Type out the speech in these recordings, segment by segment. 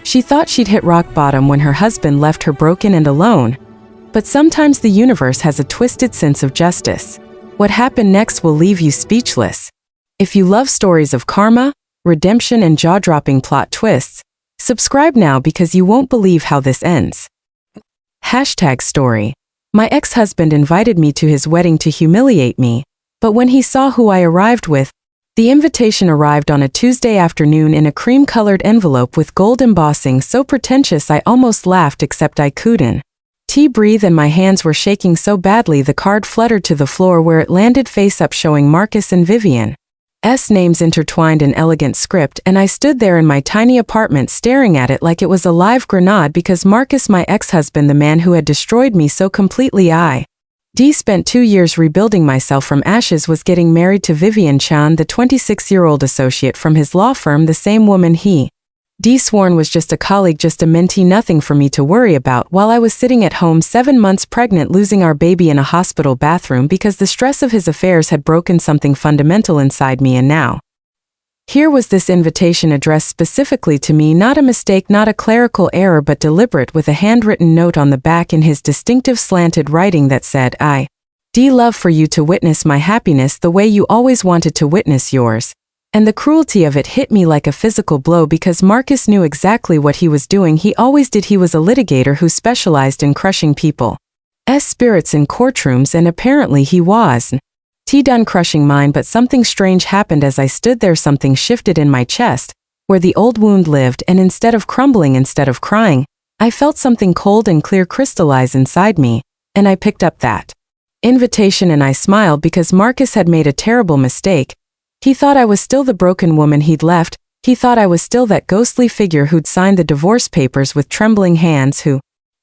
She thought she'd hit rock bottom when her husband left her broken and alone. But sometimes the universe has a twisted sense of justice. What happened next will leave you speechless. If you love stories of karma, redemption, and jaw-dropping plot twists, subscribe now because you won't believe how this ends. #story. My ex-husband invited me to his wedding to humiliate me, but when he saw who I arrived with, the invitation arrived on a Tuesday afternoon in a cream-colored envelope with gold embossing so pretentious I almost laughed except I couldn't breathe and my hands were shaking so badly the card fluttered to the floor where it landed face up showing Marcus and Vivian's names intertwined in elegant script, and I stood there in my tiny apartment staring at it like it was a live grenade because Marcus, my ex-husband, the man who had destroyed me so completely, spent 2 years rebuilding myself from ashes, was getting married to Vivian Chan, the 26-year-old associate from his law firm, the same woman he sworn was just a colleague, just a mentee, nothing for me to worry about, while I was sitting at home 7 months pregnant, losing our baby in a hospital bathroom because the stress of his affairs had broken something fundamental inside me. And now, here was this invitation addressed specifically to me, not a mistake, not a clerical error, but deliberate, with a handwritten note on the back in his distinctive slanted writing that said, "I'd love for you to witness my happiness the way you always wanted to witness yours." And the cruelty of it hit me like a physical blow because Marcus knew exactly what he was doing. He always did. He was a litigator who specialized in crushing people's spirits in courtrooms, and apparently he was done crushing mine. But something strange happened as I stood there. Something shifted in my chest, where the old wound lived, and instead of crumbling, instead of crying, I felt something cold and clear crystallize inside me, and I picked up that invitation and I smiled because Marcus had made a terrible mistake. He thought I was still the broken woman he'd left. He thought I was still that ghostly figure who'd signed the divorce papers with trembling hands, who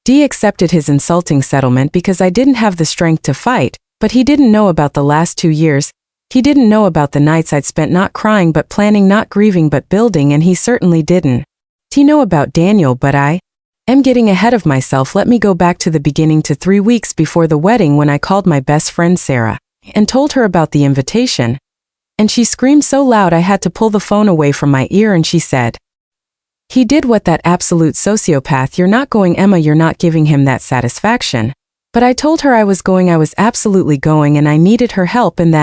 accepted his insulting settlement because I didn't have the strength to fight. But he didn't know about the last 2 years. He didn't know about the nights I'd spent not crying but planning, not grieving but building, and he certainly didn't know about Daniel. But I am getting ahead of myself. Let me go back to the beginning, to 3 weeks before the wedding, when I called my best friend Sarah and told her about the invitation. And she screamed so loud I had to pull the phone away from my ear, and she said, "He did what that absolute sociopath. You're not going, Emma, you're not giving him that satisfaction." But I told her I was going. I was absolutely going, and I needed her help. And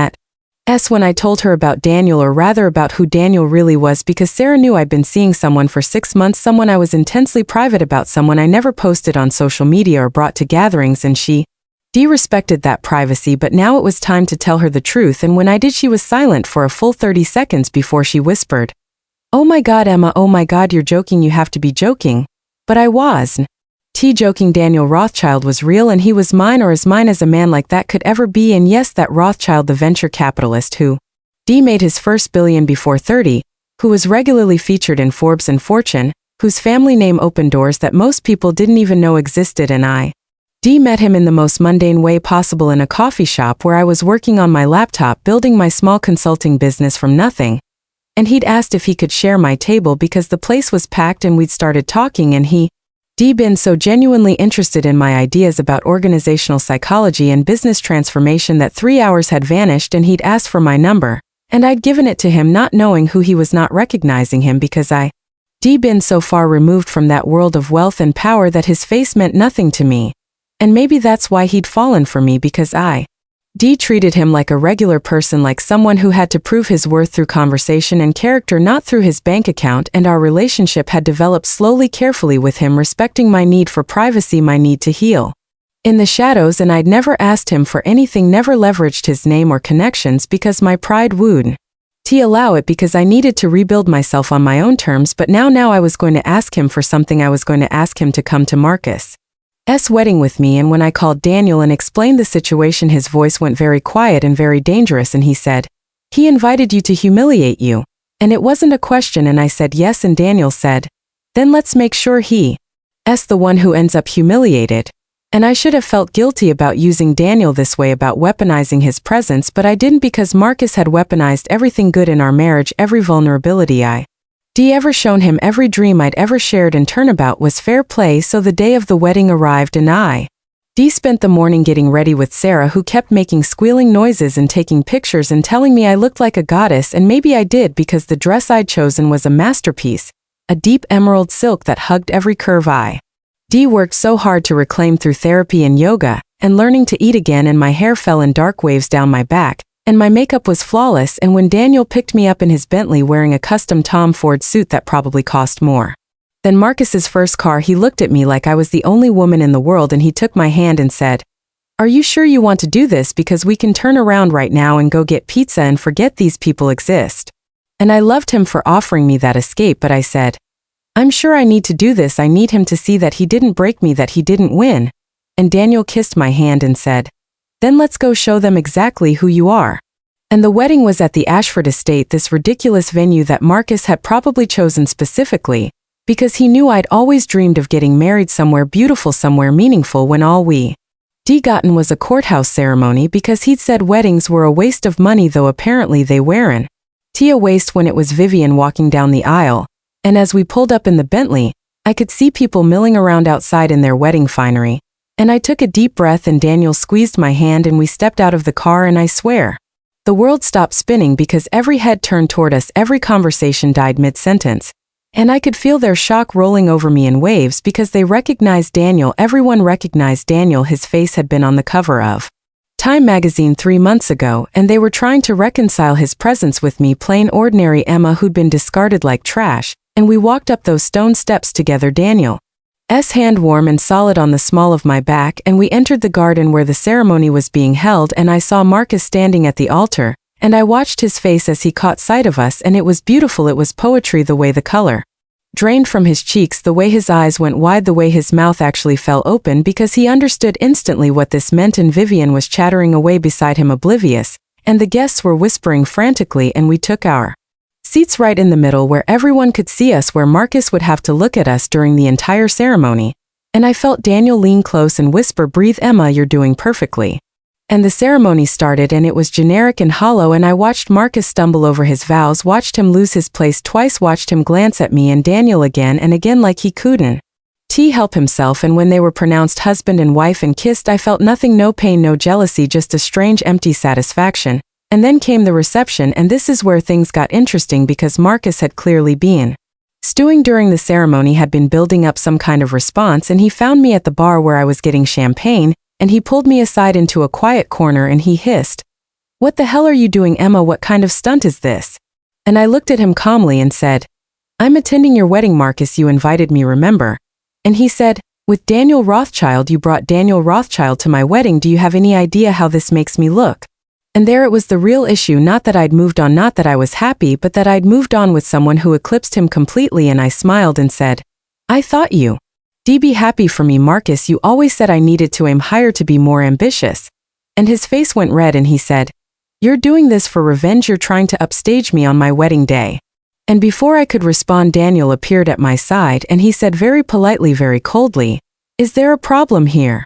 when I told her about Daniel, or rather about who Daniel really was, because Sarah knew I'd been seeing someone for 6 months, someone I was intensely private about, someone I never posted on social media or brought to gatherings, and she respected that privacy. But now it was time to tell her the truth, and when I did, she was silent for a full 30 seconds before she whispered, "Oh my God, Emma, oh my God, you're joking. You have to be joking." But I was joking. Daniel Rothschild was real, and he was mine, or as mine as a man like that could ever be. And yes, that Rothschild, the venture capitalist who made his first billion before 30, who was regularly featured in Forbes and Fortune, whose family name opened doors that most people didn't even know existed. And I met him in the most mundane way possible, in a coffee shop where I was working on my laptop building my small consulting business from nothing. And he'd asked if he could share my table because the place was packed, and we'd started talking, and he'd been so genuinely interested in my ideas about organizational psychology and business transformation that 3 hours had vanished, and he'd asked for my number, and I'd given it to him, not knowing who he was, not recognizing him because I'd been so far removed from that world of wealth and power that his face meant nothing to me. And maybe that's why he'd fallen for me, because I treated him like a regular person, like someone who had to prove his worth through conversation and character, not through his bank account. And our relationship had developed slowly, carefully, with him respecting my need for privacy, my need to heal in the shadows, and I'd never asked him for anything, never leveraged his name or connections because my pride wouldn't allow it, because I needed to rebuild myself on my own terms. But now I was going to ask him for something. I was going to ask him to come to Marcus's wedding with me. And when I called Daniel and explained the situation, his voice went very quiet and very dangerous, and he said, "He invited you to humiliate you." And it wasn't a question, and I said yes, and Daniel said, "Then let's make sure he's the one who ends up humiliated." And I should have felt guilty about using Daniel this way, about weaponizing his presence, but I didn't, because Marcus had weaponized everything good in our marriage, every vulnerability I'd ever shown him, every dream I'd ever shared. And turnabout was fair play. So the day of the wedding arrived, and I spent the morning getting ready with Sarah, who kept making squealing noises and taking pictures and telling me I looked like a goddess, and maybe I did, because the dress I'd chosen was a masterpiece. a deep emerald silk that hugged every curve I. Dee worked so hard to reclaim through therapy and yoga, and learning to eat again, and my hair fell in dark waves down my back, and my makeup was flawless, and when Daniel picked me up in his Bentley wearing a custom Tom Ford suit that probably cost more than Marcus's first car, he looked at me like I was the only woman in the world, and he took my hand and said, "Are you sure you want to do this? Because we can turn around right now and go get pizza and forget these people exist." And I loved him for offering me that escape, but I said, "I'm sure I need to do this. I need him to see that he didn't break me, that he didn't win." And Daniel kissed my hand and said, "Then let's go show them exactly who you are." And the wedding was at the Ashford estate, this ridiculous venue that Marcus had probably chosen specifically, because he knew I'd always dreamed of getting married somewhere beautiful, somewhere meaningful, when all we gotten was a courthouse ceremony, because he'd said weddings were a waste of money, though apparently they weren't a waste when it was Vivian walking down the aisle. And as we pulled up in the Bentley, I could see people milling around outside in their wedding finery. And I took a deep breath, and Daniel squeezed my hand, and we stepped out of the car, and I swear, the world stopped spinning because every head turned toward us, every conversation died mid-sentence. And I could feel their shock rolling over me in waves, because they recognized Daniel. Everyone recognized Daniel. His face had been on the cover of Time magazine 3 months ago, and they were trying to reconcile his presence with me, plain ordinary Emma who'd been discarded like trash. And we walked up those stone steps together, Daniel's hand warm and solid on the small of my back, and we entered the garden where the ceremony was being held, and I saw Marcus standing at the altar, and I watched his face as he caught sight of us, and it was beautiful. It was poetry, the way the color drained from his cheeks, the way his eyes went wide, the way his mouth actually fell open, because he understood instantly what this meant. And Vivian was chattering away beside him, oblivious, and the guests were whispering frantically, and we took our seats right in the middle where everyone could see us, where Marcus would have to look at us during the entire ceremony. And I felt Daniel lean close and whisper, "Breathe, Emma, you're doing perfectly." And the ceremony started, and it was generic and hollow, and I watched Marcus stumble over his vows, watched him lose his place twice, watched him glance at me and Daniel again and again like he couldn't help himself. And when they were pronounced husband and wife and kissed, I felt nothing, no pain, no jealousy, just a strange empty satisfaction. And then came the reception, and this is where things got interesting, because Marcus had clearly been stewing during the ceremony, had been building up some kind of response, and he found me at the bar where I was getting champagne, and he pulled me aside into a quiet corner and he hissed, "What the hell are you doing, Emma? What kind of stunt is this?" And I looked at him calmly and said, "I'm attending your wedding, Marcus. You invited me, remember?" And he said, "With Daniel Rothschild. You brought Daniel Rothschild to my wedding. Do you have any idea how this makes me look?" And there it was, the real issue, not that I'd moved on, not that I was happy, but that I'd moved on with someone who eclipsed him completely. And I smiled and said, "I thought you'd be happy for me, Marcus. You always said I needed to aim higher, to be more ambitious." And his face went red and he said, "You're doing this for revenge. You're trying to upstage me on my wedding day." And before I could respond, Daniel appeared at my side, and he said very politely, very coldly, "Is there a problem here?"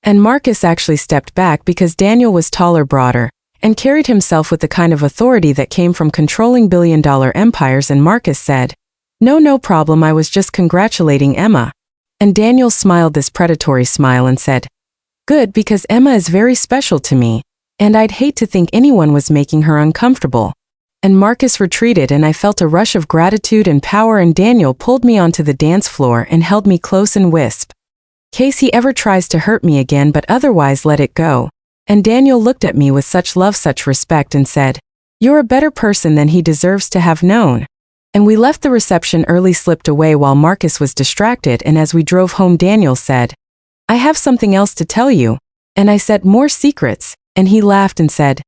And Marcus actually stepped back, because Daniel was taller, broader, and carried himself with the kind of authority that came from controlling billion-dollar empires. And Marcus said, No problem, I was just congratulating Emma." And Daniel smiled this predatory smile and said, "Good, because Emma is very special to me, and I'd hate to think anyone was making her uncomfortable." And Marcus retreated, and I felt a rush of gratitude and power, and Daniel pulled me onto the dance floor and held me close and whispered, "Case he ever tries to hurt me again, but otherwise let it go." And Daniel looked at me with such love, such respect, and said, "You're a better person than he deserves to have known." And we left the reception early, slipped away while Marcus was distracted, and as we drove home, Daniel said, "I have something else to tell you." And I said, "More secrets?" And he laughed and said,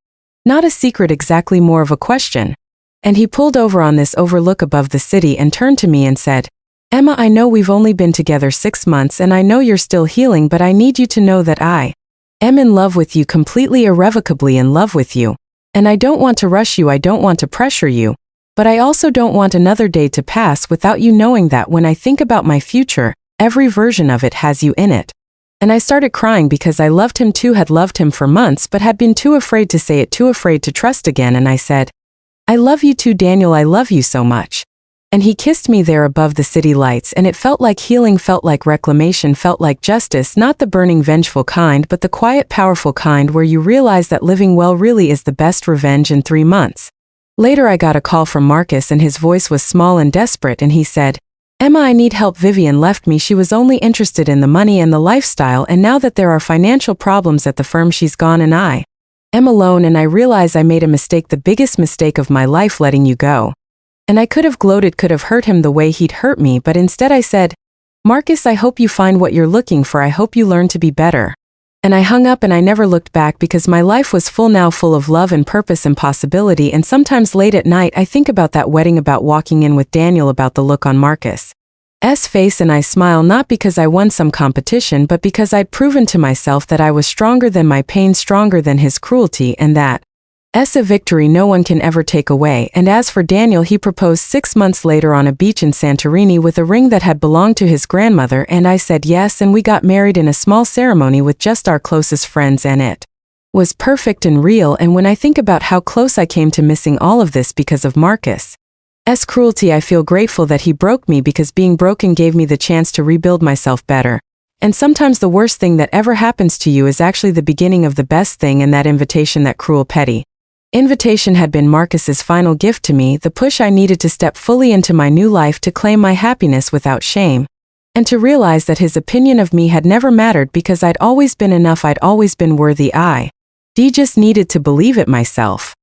"Not a secret exactly, more of a question." And he pulled over on this overlook above the city and turned to me and said, "Emma, I know we've only been together 6 months, and I know you're still healing, but I need you to know that I am in love with you, completely, irrevocably in love with you. And I don't want to rush you, I don't want to pressure you, but I also don't want another day to pass without you knowing that when I think about my future, every version of it has you in it." And I started crying, because I loved him too, had loved him for months, but had been too afraid to say it, too afraid to trust again. And I said, "I love you too, Daniel, I love you so much." And he kissed me there above the city lights, and it felt like healing, felt like reclamation, felt like justice, not the burning, vengeful kind, but the quiet, powerful kind where you realize that living well really is the best revenge. In 3 months later, I got a call from Marcus, and his voice was small and desperate, and he said, Emma, I need help. Vivian left me. She was only interested in the money and the lifestyle, and now that there are financial problems at the firm, she's gone and I am alone, and I realize I made a mistake, the biggest mistake of my life, letting you go. And I could have gloated, could have hurt him the way he'd hurt me, but instead I said, Marcus, I hope you find what you're looking for. I hope you learn to be better. And I hung up and I never looked back because my life was full now, full of love and purpose and possibility. And sometimes late at night I think about that wedding, about walking in with Daniel, about the look on Marcus's face, and I smile, not because I won some competition, but because I'd proven to myself that I was stronger than my pain, stronger than his cruelty, and that's a victory no one can ever take away. And as for Daniel, he proposed 6 months later on a beach in Santorini with a ring that had belonged to his grandmother, and I said yes, and we got married in a small ceremony with just our closest friends, and it was perfect and real. And when I think about how close I came to missing all of this because of Marcus's cruelty, I feel grateful that he broke me, because being broken gave me the chance to rebuild myself better. And sometimes the worst thing that ever happens to you is actually the beginning of the best thing, and that invitation, that cruel, petty invitation, had been Marcus's final gift to me, the push I needed to step fully into my new life, to claim my happiness without shame, and to realize that his opinion of me had never mattered because I'd always been enough, I'd always been worthy. I just needed to believe it myself.